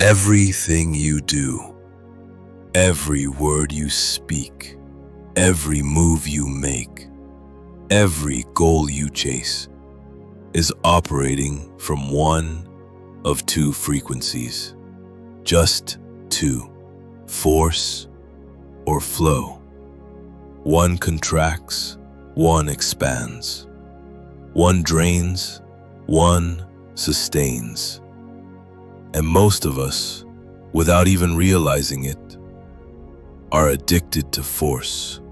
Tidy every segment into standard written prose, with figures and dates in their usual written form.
Everything you do, every word you speak, every move you make, every goal you chase is operating from one of two frequencies. Just two: force or flow. One contracts, one expands. One drains, one sustains. And most of us, without even realizing it, are addicted to force.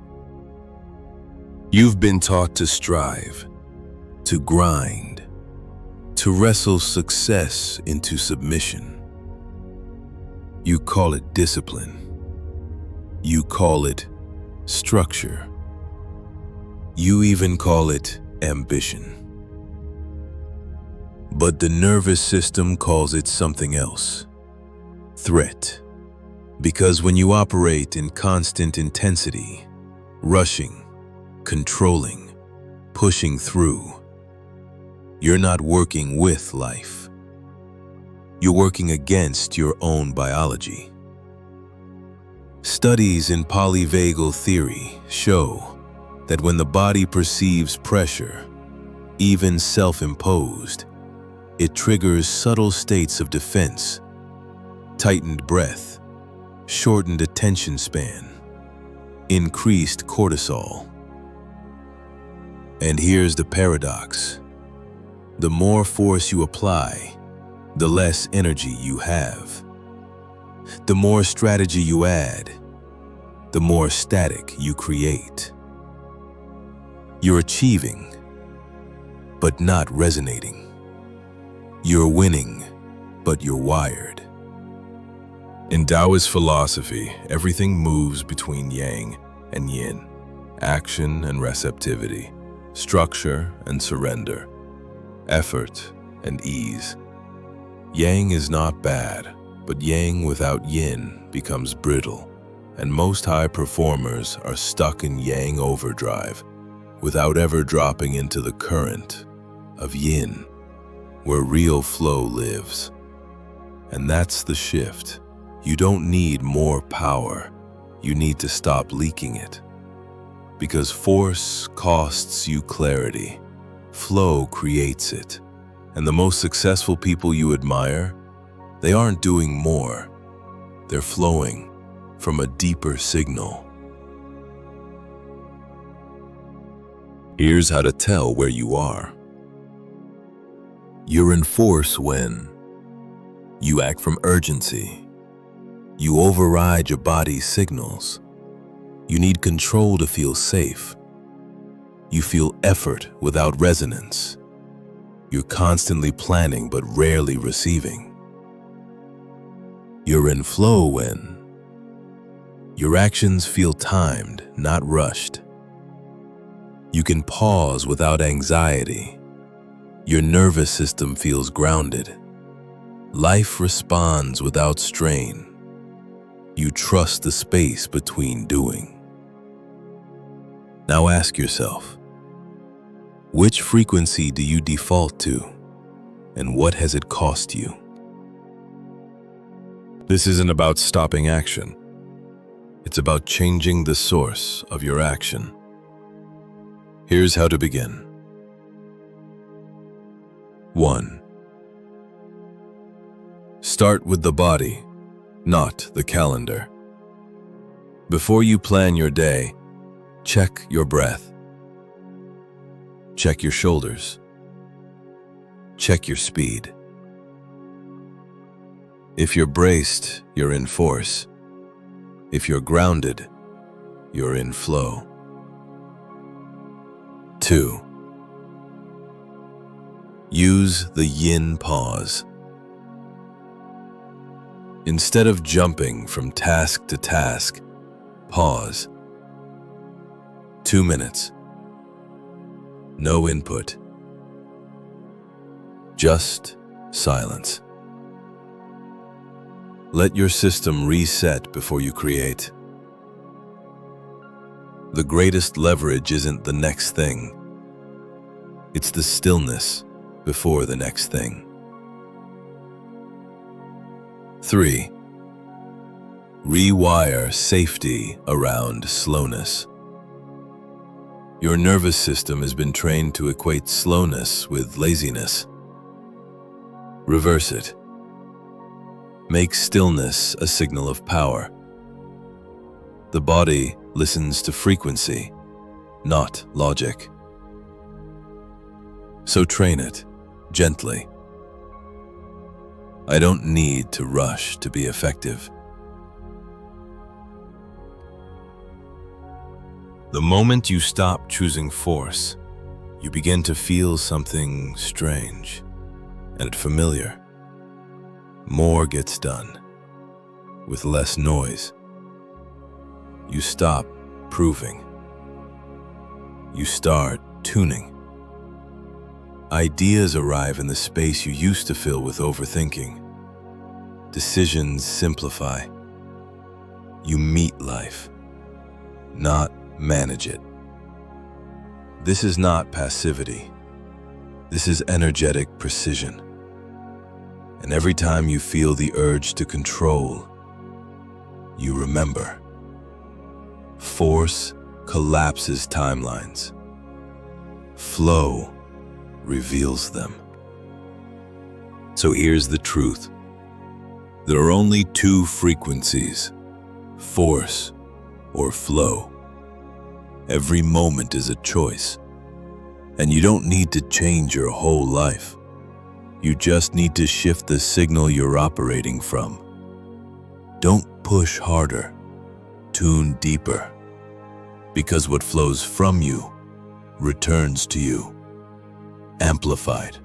You've been taught to strive, to grind, to wrestle success into submission. You call it discipline. You call it structure. You even call it ambition. But the nervous system calls it something else: threat. Because when you operate in constant intensity, rushing, controlling, pushing through, you're not working with life. You're working against your own biology. Studies in polyvagal theory show that when the body perceives pressure, even self-imposed, it triggers subtle states of defense: tightened breath, shortened attention span, increased cortisol. And here's the paradox: the more force you apply, the less energy you have. The more strategy you add, the more static you create. You're achieving, but not resonating. You're winning, but you're wired. In Taoist philosophy, everything moves between yang and yin, action and receptivity, structure and surrender, effort and ease. Yang is not bad, but yang without yin becomes brittle, and most high performers are stuck in yang overdrive without ever dropping into the current of yin, where real flow lives. And that's the shift. You don't need more power. You need to stop leaking it. Because force costs you clarity. Flow creates it. And the most successful people you admire, they aren't doing more. They're flowing from a deeper signal. Here's how to tell where you are. You're in force when you act from urgency. You override your body's signals. You need control to feel safe. You feel effort without resonance. You're constantly planning but rarely receiving. You're in flow when your actions feel timed, not rushed. You can pause without anxiety. Your nervous system feels grounded. Life responds without strain. You trust the space between doing. Now ask yourself, which frequency do you default to, and what has it cost you? This isn't about stopping action. It's about changing the source of your action. Here's how to begin. 1. Start with the body, not the calendar. Before you plan your day, check your breath. Check your shoulders. Check your speed. If you're braced, you're in force. If you're grounded, you're in flow. 2. Use the yin pause. Instead of jumping from task to task, pause. 2 minutes. No input. Just silence. Let your system reset before you create. The greatest leverage isn't the next thing. It's the stillness before the next thing. 3. Rewire safety around slowness. Your nervous system has been trained to equate slowness with laziness. Reverse it. Make stillness a signal of power. The body listens to frequency, not logic. So train it, gently. I don't need to rush to be effective. The moment you stop choosing force, you begin to feel something strange and familiar. More gets done, with less noise. You stop proving. You start tuning. Ideas arrive in the space you used to fill with overthinking. Decisions simplify. You meet life, not manage it. This is not passivity. This is energetic precision. And every time you feel the urge to control, you remember. Force collapses timelines. Flow reveals them. So here's the truth. There are only two frequencies, force or flow. Every moment is a choice, and you don't need to change your whole life. You just need to shift the signal you're operating from. Don't push harder, tune deeper, because what flows from you returns to you, amplified.